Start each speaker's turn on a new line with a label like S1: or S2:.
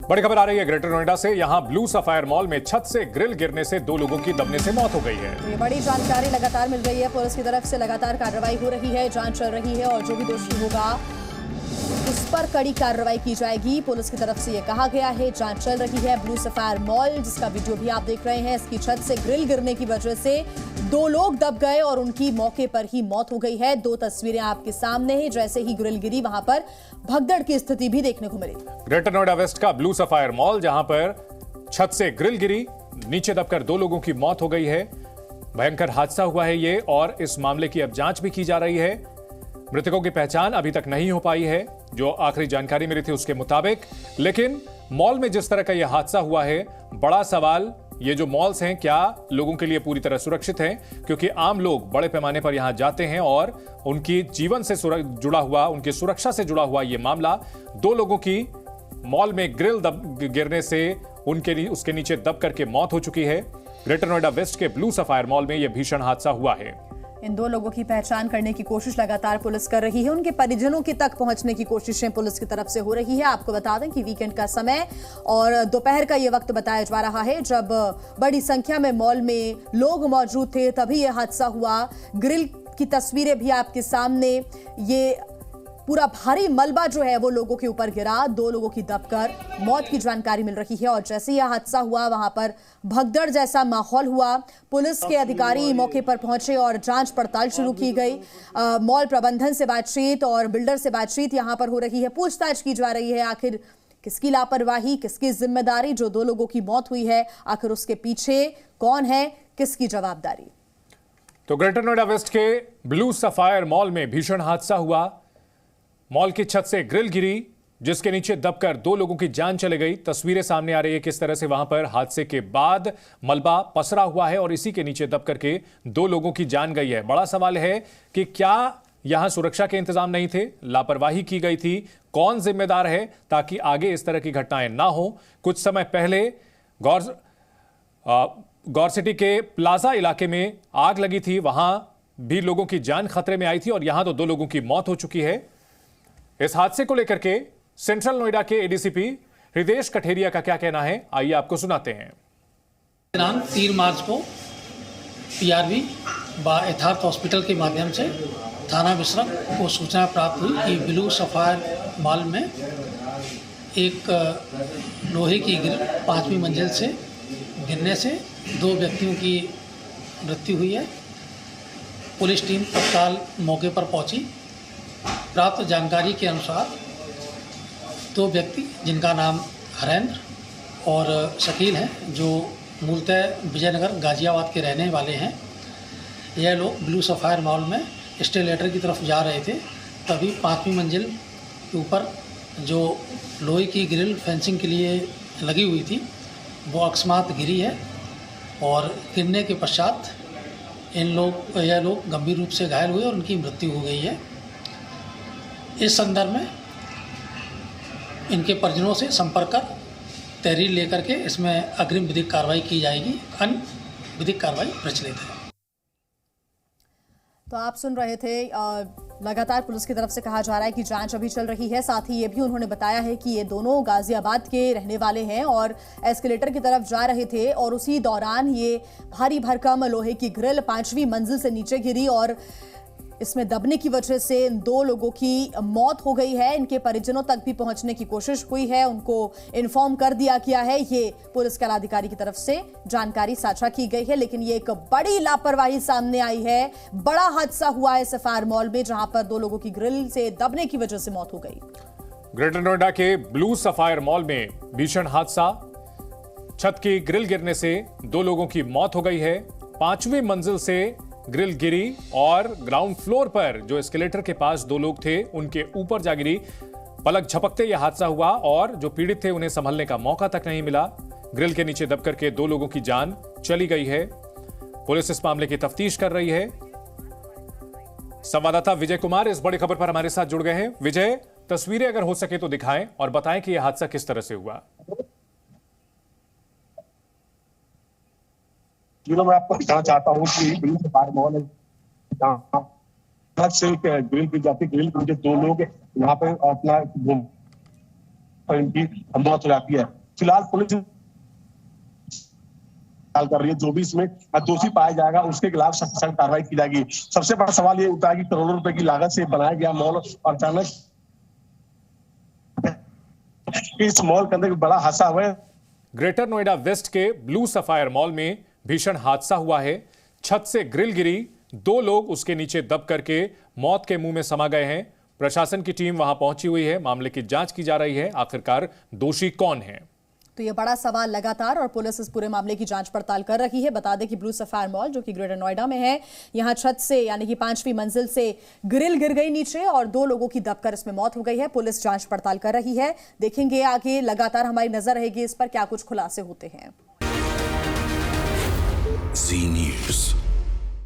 S1: बड़ी खबर आ रही है ग्रेटर नोएडा से। यहां ब्लू सफायर मॉल में छत से ग्रिल गिरने से 2 लोगों की दबने से मौत हो गई है।
S2: ये बड़ी जानकारी लगातार मिल रही है। पुलिस की तरफ से लगातार कार्रवाई हो रही है, जांच चल रही है और जो भी दोषी होगा उस पर कड़ी कार्रवाई की जाएगी। पुलिस की तरफ से ये कहा गया है, जांच चल रही है। ब्लू सफायर मॉल जिसका वीडियो भी आप देख रहे हैं, इसकी छत से ग्रिल गिरने की वजह से 2 लोग दब गए और उनकी मौके पर ही मौत हो गई है। 2 तस्वीरें आपके सामने हैं। जैसे ही ग्रिल गिरी वहां पर भगदड़ की स्थिति भी देखने को मिली।
S1: ग्रेटर नोएडा वेस्ट का ब्लू सफायर मॉल, जहां पर छत से ग्रिल गिरी, नीचे दबकर 2 लोगों की मौत हो गई है। भयंकर हादसा हुआ है ये और इस मामले की अब जांच भी की जा रही है। मृतकों की पहचान अभी तक नहीं हो पाई है, जो आखिरी जानकारी मिली थी उसके मुताबिक। लेकिन मॉल में जिस तरह का यह हादसा हुआ है, बड़ा सवाल ये जो मॉल्स हैं क्या लोगों के लिए पूरी तरह सुरक्षित हैं? क्योंकि आम लोग बड़े पैमाने पर यहां जाते हैं और उनकी जीवन से जुड़ा हुआ, उनकी सुरक्षा से जुड़ा हुआ यह मामला। 2 लोगों की मॉल में ग्रिल गिरने से उसके नीचे दब करके मौत हो चुकी है। ग्रेटर नोएडा वेस्ट के ब्लू सफायर मॉल में यह भीषण हादसा हुआ है।
S2: इन 2 लोगों की पहचान करने की कोशिश लगातार पुलिस कर रही है। उनके परिजनों के तक पहुंचने की कोशिशें पुलिस की तरफ से हो रही है। आपको बता दें कि वीकेंड का समय और दोपहर का ये वक्त बताया जा रहा है जब बड़ी संख्या में मॉल में लोग मौजूद थे, तभी यह हादसा हुआ। ग्रिल की तस्वीरें भी आपके सामने, ये पूरा भारी मलबा जो है वो लोगों के ऊपर गिरा। 2 लोगों की दबकर मौत की जानकारी मिल रही है और जैसे यह हादसा हुआ वहां पर भगदड़ जैसा माहौल हुआ। पुलिस के अधिकारी मौके पर पहुंचे और जांच पड़ताल शुरू की गई। मॉल प्रबंधन से बातचीत और बिल्डर से बातचीत यहां पर हो रही है। पूछताछ की जा रही है, आखिर किसकी लापरवाही, किसकी जिम्मेदारी, जो 2 लोगों की मौत हुई है आखिर उसके पीछे कौन है, किसकी जवाबदारी।
S1: तो ग्रेटर नोएडा वेस्ट के ब्लू सफायर मॉल में भीषण हादसा हुआ। मॉल की छत से ग्रिल गिरी जिसके नीचे दबकर 2 लोगों की जान चली गई। तस्वीरें सामने आ रही है किस तरह से वहां पर हादसे के बाद मलबा पसरा हुआ है और इसी के नीचे दब करके 2 लोगों की जान गई है। बड़ा सवाल है कि क्या यहां सुरक्षा के इंतजाम नहीं थे, लापरवाही की गई थी, कौन जिम्मेदार है ताकि आगे इस तरह की घटनाएं ना हो। कुछ समय पहले गौर सिटी के प्लाजा इलाके में आग लगी थी, वहां भी लोगों की जान खतरे में आई थी और यहां तो 2 लोगों की मौत हो चुकी है। इस हादसे को लेकर के सेंट्रल नोएडा के एडीसीपी हृदेश कठेरिया का क्या कहना है, आइए आपको सुनाते हैं।
S3: दिनांक 3 मार्च को पीआरवी यथार्थ हॉस्पिटल के माध्यम से थाना विसरक को सूचना प्राप्त हुई कि ब्लू सफायर मॉल में एक लोहे की ग्रिल 5वीं मंजिल से गिरने से 2 व्यक्तियों की मृत्यु हुई है। पुलिस टीम तत्काल मौके पर पहुंची। प्राप्त जानकारी के अनुसार 2 व्यक्ति जिनका नाम हरेंद्र और शकील हैं, जो मूलतः विजयनगर गाजियाबाद के रहने वाले हैं, यह लोग ब्लू सफायर मॉल में एस्केलेटर की तरफ जा रहे थे। तभी 5वीं मंजिल के ऊपर जो लोहे की ग्रिल फेंसिंग के लिए लगी हुई थी वो अकस्मात गिरी है और गिरने के पश्चात यह लोग गंभीर रूप से घायल हुए और उनकी मृत्यु हो गई है। इस संदर्भ में इनके परिजनों से संपर्क कर तहरीर लेकर के इसमें अग्रिम विधिक कार्रवाई की जाएगी। अन्य विधिक कार्रवाई प्रचलित है।
S2: तो आप सुन रहे थे, लगातार पुलिस की तरफ से कहा जा रहा है कि जांच अभी चल रही है। साथ ही ये भी उन्होंने बताया है कि ये दोनों गाजियाबाद के रहने वाले हैं और एस्केलेटर की तरफ जा रहे थे और उसी दौरान ये भारी भरकम लोहे की ग्रिल 5वीं मंजिल से नीचे गिरी और इसमें दबने की वजह से 2 लोगों की मौत हो गई है। इनके परिजनों तक भी पहुंचने की कोशिश हुई है, उनको इन्फॉर्म कर दिया गया है। ये पुलिस के अधिकारी की तरफ से जानकारी साझा की गई है, लेकिन ये एक बड़ी लापरवाही सामने आई है। बड़ा हादसा हुआ है सफायर मॉल में, जहां पर 2 लोगों की ग्रिल से दबने की वजह से मौत हो गई।
S1: ग्रेटर नोएडा के ब्लू सफायर मॉल में भीषण हादसा, छत की ग्रिल गिरने से 2 लोगों की मौत हो गई है। 5वीं मंजिल से ग्रिल गिरी और ग्राउंड फ्लोर पर जो एस्केलेटर के पास 2 लोग थे उनके ऊपर जा गिरी। पलक झपकते यह हादसा हुआ और जो पीड़ित थे उन्हें संभलने का मौका तक नहीं मिला। ग्रिल के नीचे दब करके 2 लोगों की जान चली गई है। पुलिस इस मामले की तफ्तीश कर रही है। संवाददाता विजय कुमार इस बड़ी खबर पर हमारे साथ जुड़ गए हैं। विजय, तस्वीरें अगर हो सके तो दिखाएं और बताएं कि यह हादसा किस तरह से हुआ।
S4: मैं आपको बताना चाहता हूँ कि ब्लू सफायर मॉल है, से ग्रिल की जाती, ग्रिल के 2 लोग यहाँ पे अपना इनकी मौत हो जाती है। फिलहाल पुलिस कर रही है। जो भी इसमें दोषी पाया जाएगा उसके खिलाफ सख्त कार्रवाई की जाएगी। सबसे बड़ा सवाल ये उठा है कि करोड़ों रुपए की लागत से बनाया गया मॉल और अचानक इस मॉल के अंदर बड़ा हादसा हुआ है।
S1: ग्रेटर नोएडा वेस्ट के ब्लू सफायर मॉल में भीषण हादसा हुआ है। छत से ग्रिल गिरी, 2 लोग उसके नीचे दब करके मौत के मुंह में समा गए हैं। प्रशासन की टीम वहां पहुंची हुई है, मामले की जांच की जा रही है। आखिरकार दोषी कौन है,
S2: तो ये बड़ा सवाल लगातार, और पुलिस इस पूरे मामले की जांच पड़ताल कर रही है। बता दें कि ब्लू सफायर मॉल जो कि ग्रेटर नोएडा में है, यहां छत से यानी कि 5वीं मंजिल से ग्रिल गिर गई नीचे और 2 लोगों की दबकर इसमें मौत हो गई है। पुलिस जांच पड़ताल कर रही है। देखेंगे आगे, लगातार हमारी नजर रहेगी इस पर क्या कुछ खुलासे होते हैं।
S5: जी न्यूज़।